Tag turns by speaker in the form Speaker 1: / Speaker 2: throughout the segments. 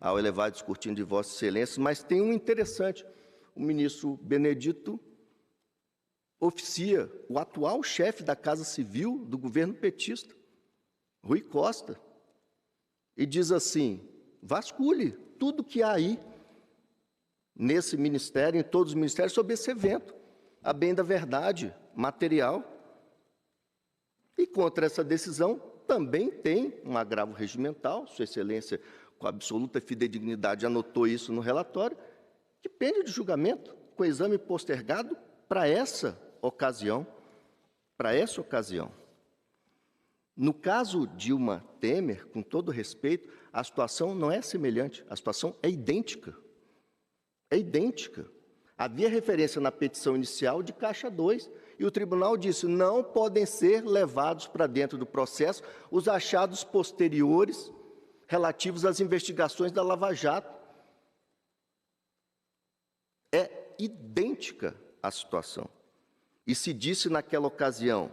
Speaker 1: ao elevado escrutínio de Vossa Excelência, mas tem um interessante. O ministro Benedito oficia o atual chefe da Casa Civil do governo petista, Rui Costa, e diz assim: vasculhe tudo que há aí nesse ministério, em todos os ministérios, sobre esse evento, a bem da verdade material. E contra essa decisão também tem um agravo regimental, Sua Excelência, com absoluta fidedignidade, anotou isso no relatório, que pende de julgamento, com exame postergado para essa ocasião. No caso Dilma Temer, com todo respeito, a situação não é semelhante, a situação é idêntica. É idêntica. Havia referência na petição inicial de Caixa 2, e o tribunal disse: não podem ser levados para dentro do processo os achados posteriores relativos às investigações da Lava Jato. É idêntica a situação. E se disse naquela ocasião: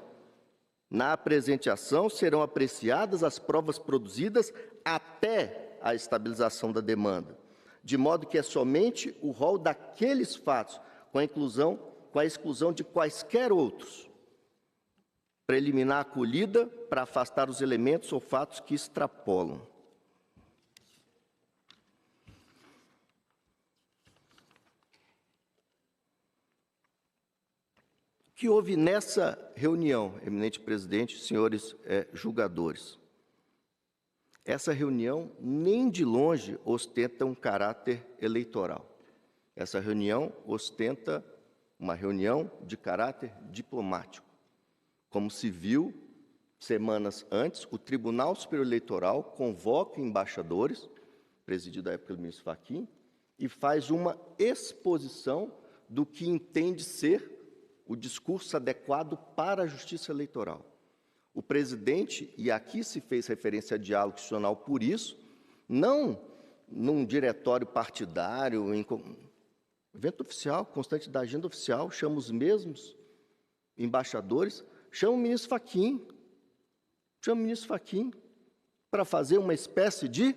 Speaker 1: na apresentação serão apreciadas as provas produzidas até a estabilização da demanda, de modo que é somente o rol daqueles fatos, com a exclusão de quaisquer outros, preliminar acolhida para afastar os elementos ou fatos que extrapolam. O que houve nessa reunião, eminente presidente, senhores julgadores? Essa reunião nem de longe ostenta um caráter eleitoral. Essa reunião ostenta uma reunião de caráter diplomático. Como se viu, semanas antes, o Tribunal Superior Eleitoral convoca embaixadores, presidido à época pelo ministro Fachin, e faz uma exposição do que entende ser o discurso adequado para a justiça eleitoral. O presidente, e aqui se fez referência a diálogo institucional por isso, não num diretório partidário, em evento oficial, constante da agenda oficial, chama os mesmos embaixadores, chama o ministro Fachin, para fazer uma espécie de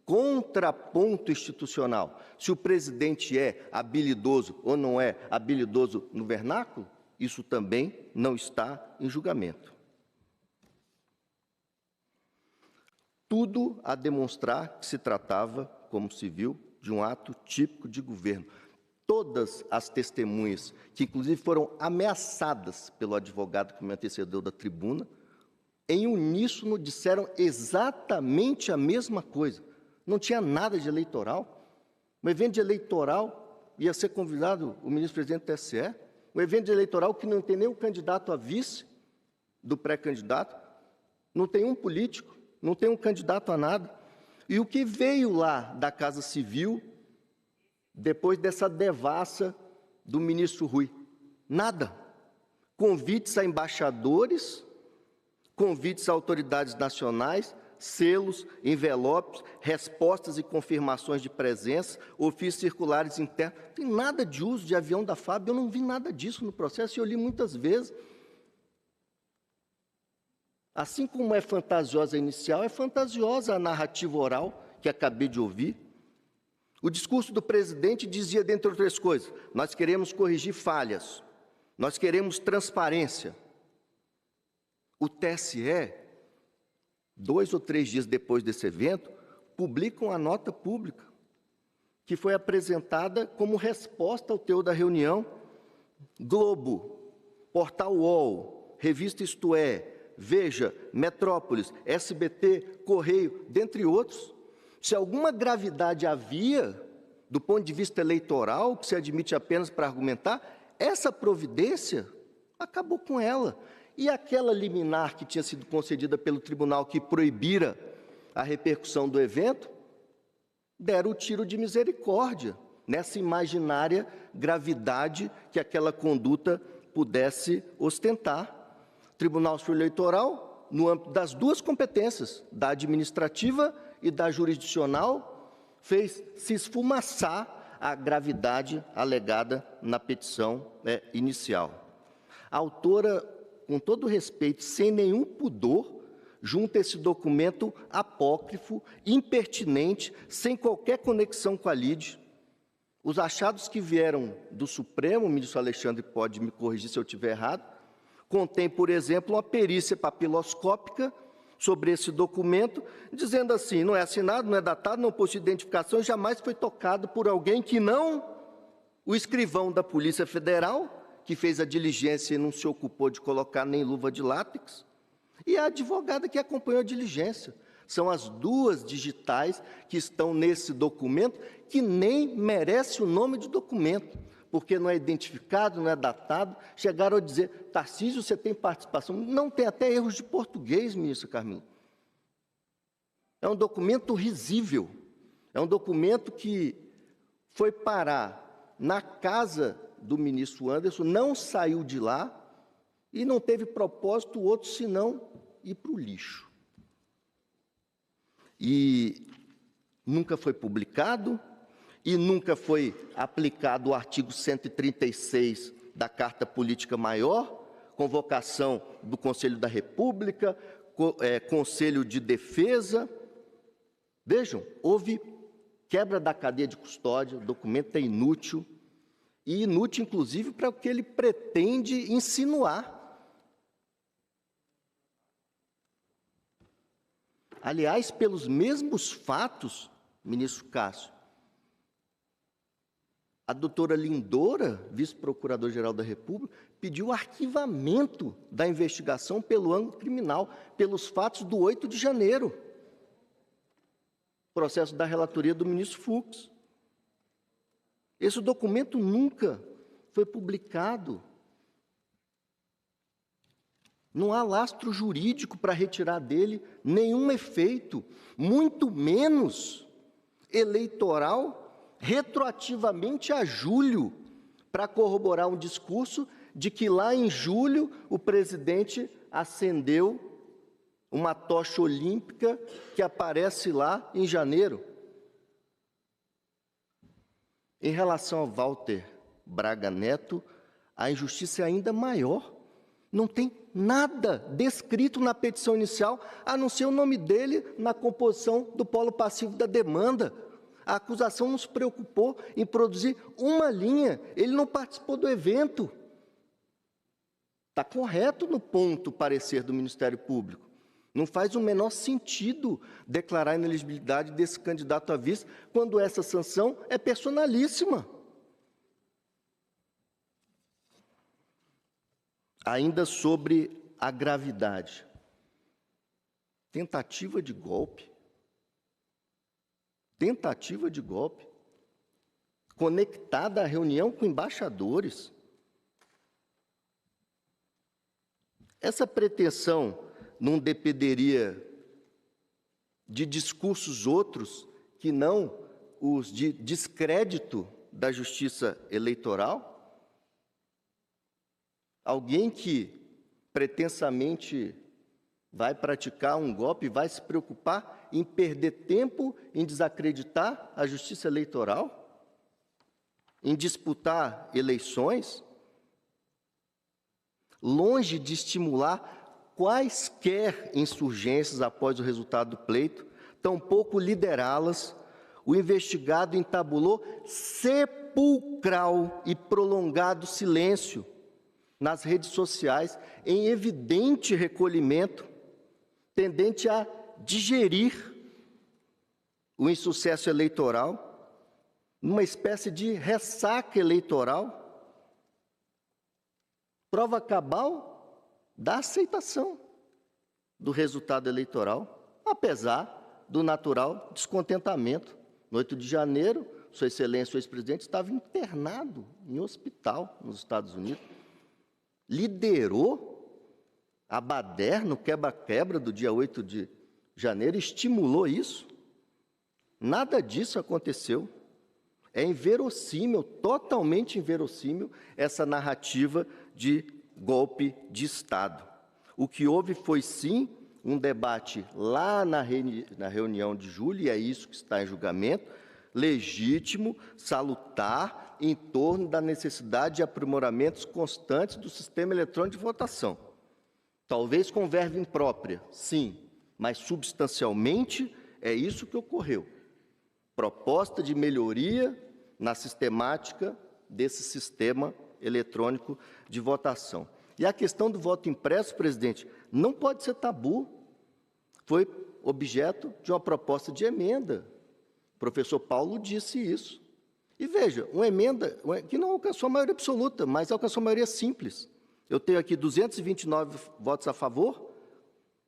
Speaker 1: contraponto institucional. Se o presidente é habilidoso ou não é habilidoso no vernáculo, isso também não está em julgamento. Tudo a demonstrar que se tratava, como se viu, de um ato típico de governo. Todas as testemunhas, que inclusive foram ameaçadas pelo advogado que me antecedeu da tribuna, em uníssono disseram exatamente a mesma coisa. Não tinha nada de eleitoral. Um evento de eleitoral ia ser convidado o ministro-presidente do TSE, um evento de eleitoral que não tem nem o candidato a vice do pré-candidato, não tem um político, não tem um candidato a nada. E o que veio lá da Casa Civil, depois dessa devassa do ministro Rui? Nada. Convites a embaixadores, convites a autoridades nacionais, selos, envelopes, respostas e confirmações de presença, ofícios circulares internos. Não tem nada de uso de avião da FAB, eu não vi nada disso no processo e eu li muitas vezes. Assim como é fantasiosa a inicial, é fantasiosa a narrativa oral que acabei de ouvir. O discurso do presidente dizia, dentre outras coisas, nós queremos corrigir falhas, nós queremos transparência. O TSE, 2 ou 3 dias depois desse evento, publica uma nota pública que foi apresentada como resposta ao teor da reunião. Globo, Portal UOL, Revista Isto É, Veja, Metrópolis, SBT, Correio, dentre outros. Se alguma gravidade havia, do ponto de vista eleitoral, que se admite apenas para argumentar, essa providência acabou com ela. E aquela liminar que tinha sido concedida pelo tribunal que proibira a repercussão do evento, deram o tiro de misericórdia nessa imaginária gravidade que aquela conduta pudesse ostentar. O Tribunal Superior Eleitoral, no âmbito das duas competências, da administrativa e da jurisdicional, fez se esfumaçar a gravidade alegada na petição inicial. A autora, com todo respeito, sem nenhum pudor, junta esse documento apócrifo, impertinente, sem qualquer conexão com a lide. Os achados que vieram do Supremo, o ministro Alexandre pode me corrigir se eu estiver errado, contém, por exemplo, uma perícia papiloscópica sobre esse documento, dizendo assim, não é assinado, não é datado, não possui identificação e jamais foi tocado por alguém que não o escrivão da Polícia Federal, que fez a diligência e não se ocupou de colocar nem luva de látex, e a advogada que acompanhou a diligência. São as duas digitais que estão nesse documento, que nem merece o nome de documento, porque não é identificado, não é datado. Chegaram a dizer, Tarcísio, você tem participação? Não, tem até erros de português, ministro Carminho. É um documento risível, é um documento que foi parar na casa do ministro Anderson, não saiu de lá e não teve propósito outro senão ir para o lixo. E nunca foi publicado e nunca foi aplicado o artigo 136 da Carta Política Maior, convocação do Conselho da República, Conselho de Defesa. Vejam, houve quebra da cadeia de custódia, o documento é inútil, e inútil, inclusive, para o que ele pretende insinuar. Aliás, pelos mesmos fatos, ministro Cássio, a doutora Lindora, vice-procuradora-geral da República, pediu arquivamento da investigação pelo âmbito criminal, pelos fatos do 8 de janeiro. Processo da relatoria do ministro Fux. Esse documento nunca foi publicado. Não há lastro jurídico para retirar dele nenhum efeito, muito menos eleitoral, retroativamente a julho, para corroborar um discurso de que lá em julho o presidente acendeu uma tocha olímpica que aparece lá em janeiro. Em relação ao Walter Braga Neto, a injustiça é ainda maior. Não tem nada descrito na petição inicial, a não ser o nome dele na composição do polo passivo da demanda. A acusação não se preocupou em produzir uma linha, ele não participou do evento. Está correto no ponto parecer do Ministério Público. Não faz o menor sentido declarar a inelegibilidade desse candidato a vice quando essa sanção é personalíssima. Ainda sobre a gravidade. Tentativa de golpe. Tentativa de golpe. Conectada à reunião com embaixadores. Essa pretensão não dependeria de discursos outros que não os de descrédito da justiça eleitoral? Alguém que pretensamente vai praticar um golpe, vai se preocupar em perder tempo em desacreditar a justiça eleitoral? Em disputar eleições? Longe de estimular quaisquer insurgências após o resultado do pleito, tampouco liderá-las, o investigado entabulou sepulcral e prolongado silêncio nas redes sociais, em evidente recolhimento, tendente a digerir o insucesso eleitoral, numa espécie de ressaca eleitoral, prova cabal da aceitação do resultado eleitoral, apesar do natural descontentamento. No 8 de janeiro, Sua Excelência, o ex-presidente, estava internado em hospital nos Estados Unidos. Liderou a baderna, no quebra-quebra do dia 8 de janeiro, estimulou isso. Nada disso aconteceu. É inverossímil, totalmente inverossímil, essa narrativa de golpe de Estado. O que houve foi, sim, um debate lá na reunião de julho, e é isso que está em julgamento, legítimo, salutar, em torno da necessidade de aprimoramentos constantes do sistema eletrônico de votação. Talvez com verba imprópria, sim, mas substancialmente é isso que ocorreu. Proposta de melhoria na sistemática desse sistema eletrônico de votação. E a questão do voto impresso, presidente, não pode ser tabu. Foi objeto de uma proposta de emenda. O professor Paulo disse isso. E veja, uma emenda que não alcançou a maioria absoluta, mas alcançou a maioria simples. Eu tenho aqui 229 votos a favor,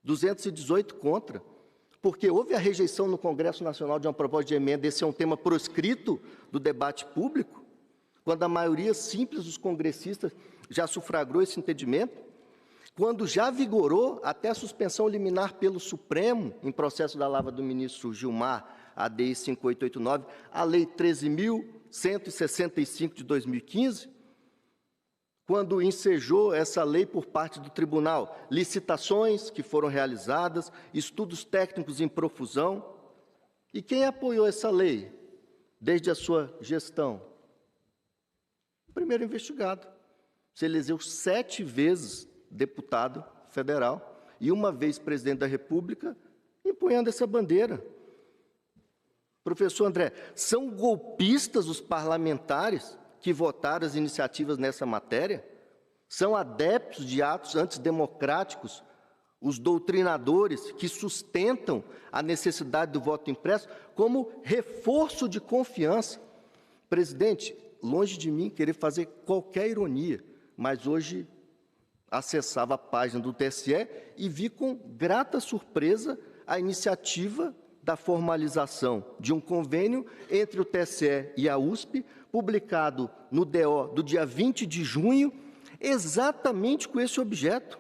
Speaker 1: 218 contra, porque houve a rejeição no Congresso Nacional de uma proposta de emenda, esse é um tema proscrito do debate público, quando a maioria simples dos congressistas já sufragou esse entendimento, quando já vigorou até a suspensão liminar pelo Supremo, em processo da lava do ministro Gilmar, a DI 5889, a Lei 13.165 de 2015, quando ensejou essa lei por parte do tribunal, licitações que foram realizadas, estudos técnicos em profusão. E quem apoiou essa lei desde a sua gestão? O primeiro investigado. Se elegeu 7 vezes deputado federal e uma vez presidente da República, empunhando essa bandeira. Professor André, são golpistas os parlamentares que votaram as iniciativas nessa matéria? São adeptos de atos antidemocráticos, os doutrinadores que sustentam a necessidade do voto impresso como reforço de confiança. Presidente, longe de mim querer fazer qualquer ironia, mas hoje acessava a página do TSE e vi com grata surpresa a iniciativa da formalização de um convênio entre o TSE e a USP, publicado no DO do dia 20 de junho, exatamente com esse objeto: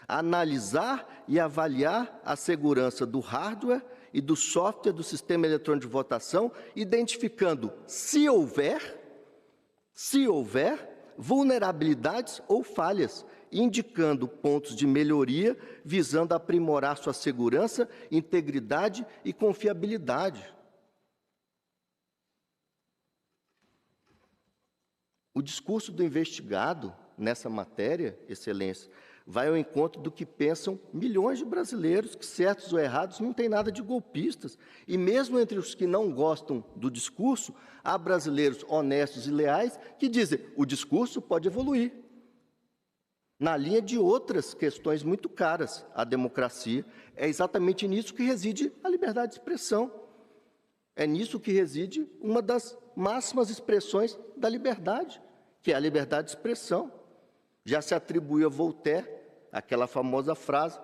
Speaker 1: analisar e avaliar a segurança do hardware e do software do sistema eletrônico de votação, identificando, se houver, vulnerabilidades ou falhas, indicando pontos de melhoria, visando aprimorar sua segurança, integridade e confiabilidade. O discurso do investigado nessa matéria, Excelência, vai ao encontro do que pensam milhões de brasileiros, que, certos ou errados, não tem nada de golpistas. E mesmo entre os que não gostam do discurso, há brasileiros honestos e leais que dizem: o discurso pode evoluir. Na linha de outras questões muito caras à democracia, é exatamente nisso que reside a liberdade de expressão. É nisso que reside uma das máximas expressões da liberdade, que é a liberdade de expressão. Já se atribuiu a Voltaire aquela famosa frase: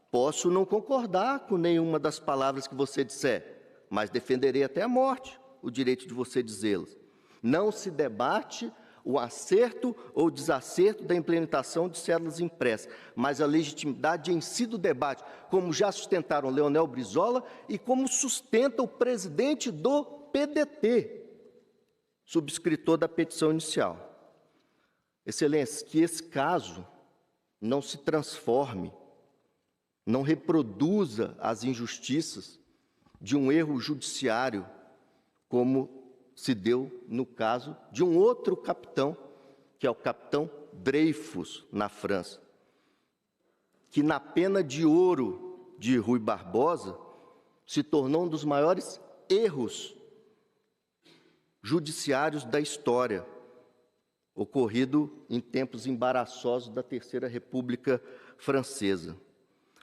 Speaker 1: posso não concordar com nenhuma das palavras que você disser, mas defenderei até a morte o direito de você dizê-las. Não se debate o acerto ou desacerto da implementação de cédulas impressas, mas a legitimidade em si do debate, como já sustentaram Leonel Brizola e como sustenta o presidente do PDT, subscritor da petição inicial. Excelência, que esse caso não se transforme, não reproduza as injustiças de um erro judiciário, como se deu no caso de um outro capitão, que é o capitão Dreyfus, na França, que na pena de ouro de Rui Barbosa se tornou um dos maiores erros judiciários da história, ocorrido em tempos embaraçosos da Terceira República Francesa.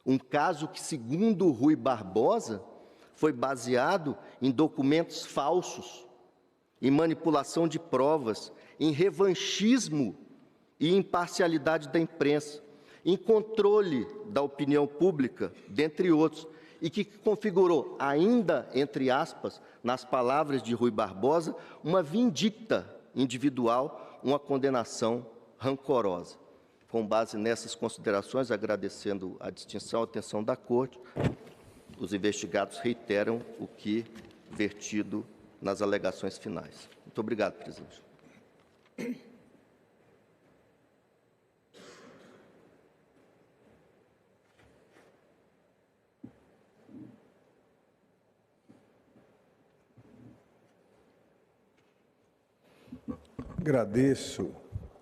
Speaker 1: Um caso que, segundo Rui Barbosa, foi baseado em documentos falsos, em manipulação de provas, em revanchismo e imparcialidade da imprensa, em controle da opinião pública, dentre outros, e que configurou, ainda entre aspas, nas palavras de Rui Barbosa, uma vindicta individual, uma condenação rancorosa. Com base nessas considerações, agradecendo a distinção, a atenção da Corte, os investigados reiteram o que vertido nas alegações finais. Muito obrigado, presidente.
Speaker 2: Agradeço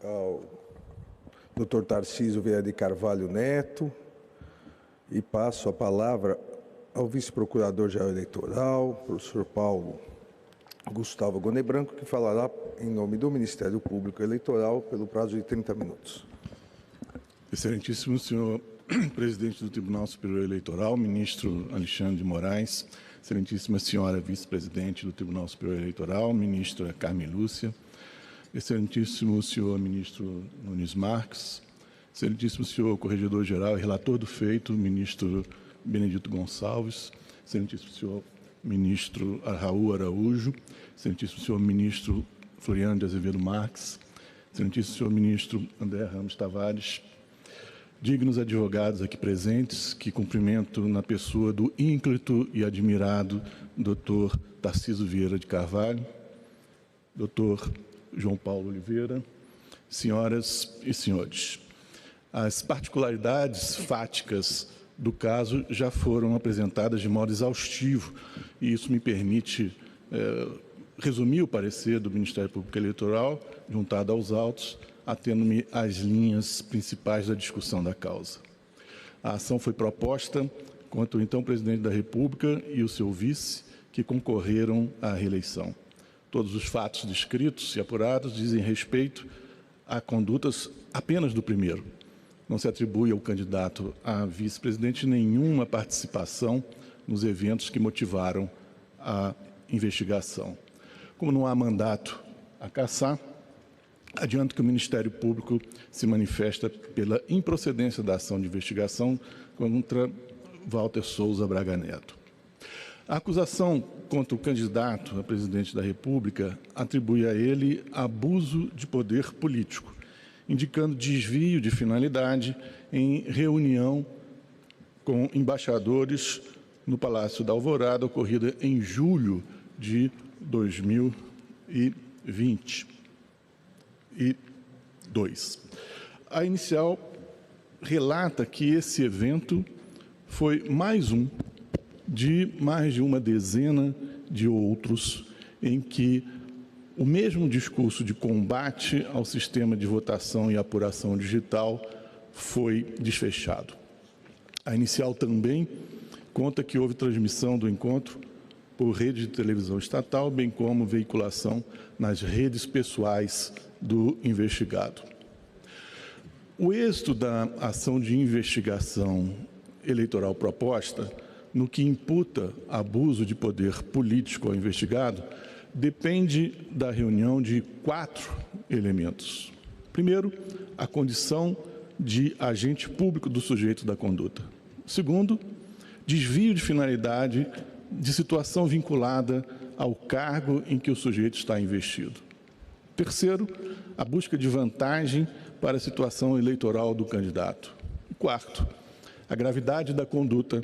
Speaker 2: ao Dr. Tarcísio Vieira de Carvalho Neto e passo a palavra ao vice-procurador-geral eleitoral, professor Paulo Gustavo Gonet Branco, que falará em nome do Ministério Público Eleitoral pelo prazo de 30 minutos.
Speaker 3: Excelentíssimo senhor presidente do Tribunal Superior Eleitoral, ministro Alexandre de Moraes, excelentíssima senhora vice-presidente do Tribunal Superior Eleitoral, ministra Carmen Lúcia, excelentíssimo senhor ministro Nunes Marques, excelentíssimo senhor corregedor-geral e relator do feito, ministro Benedito Gonçalves, excelentíssimo senhor ministro Raul Araújo, excelentíssimo senhor ministro Floriano de Azevedo Marques, excelentíssimo senhor ministro André Ramos Tavares, dignos advogados aqui presentes, que cumprimento na pessoa do ínclito e admirado Dr. Tarcísio Vieira de Carvalho, Dr. João Paulo Oliveira, senhoras e senhores. As particularidades fáticas do caso já foram apresentadas de modo exaustivo, e isso me permite resumir o parecer do Ministério Público Eleitoral, juntado aos autos, atendo-me às linhas principais da discussão da causa. A ação foi proposta contra o então presidente da República e o seu vice, que concorreram à reeleição. Todos os fatos descritos e apurados dizem respeito a condutas apenas do primeiro. Não se atribui ao candidato a vice-presidente nenhuma participação nos eventos que motivaram a investigação. Como não há mandato a cassar, adianto que o Ministério Público se manifesta pela improcedência da ação de investigação contra Walter Souza Braga Neto. A acusação contra o candidato a presidente da República atribui a ele abuso de poder político, indicando desvio de finalidade em reunião com embaixadores no Palácio da Alvorada, ocorrida em julho de 2022. A inicial relata que esse evento foi mais um de mais de uma dezena de outros em que o mesmo discurso de combate ao sistema de votação e apuração digital foi desfechado. A inicial também conta que houve transmissão do encontro por rede de televisão estatal, bem como veiculação nas redes pessoais do investigado. O êxito da ação de investigação eleitoral proposta, no que imputa abuso de poder político ao investigado, depende da reunião de 4 elementos. Primeiro, a condição de agente público do sujeito da conduta. Segundo, desvio de finalidade de situação vinculada ao cargo em que o sujeito está investido. Terceiro, a busca de vantagem para a situação eleitoral do candidato. E quarto, a gravidade da conduta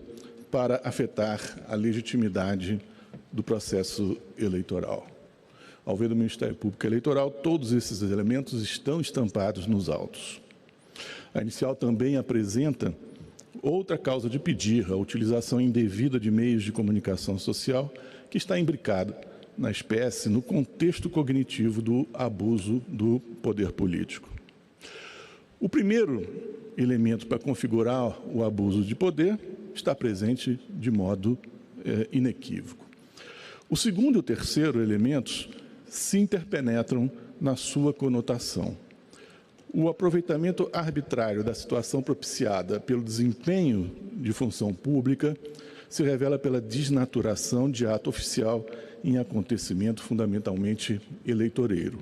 Speaker 3: para afetar a legitimidade do processo eleitoral. Ao ver do Ministério Público Eleitoral, todos esses elementos estão estampados nos autos. A inicial também apresenta outra causa de pedir, a utilização indevida de meios de comunicação social, que está imbricada na espécie, no contexto cognitivo do abuso do poder político. O primeiro elemento para configurar o abuso de poder está presente de modo inequívoco. O segundo e o terceiro elementos se interpenetram na sua conotação. O aproveitamento arbitrário da situação propiciada pelo desempenho de função pública se revela pela desnaturação de ato oficial em acontecimento fundamentalmente eleitoreiro.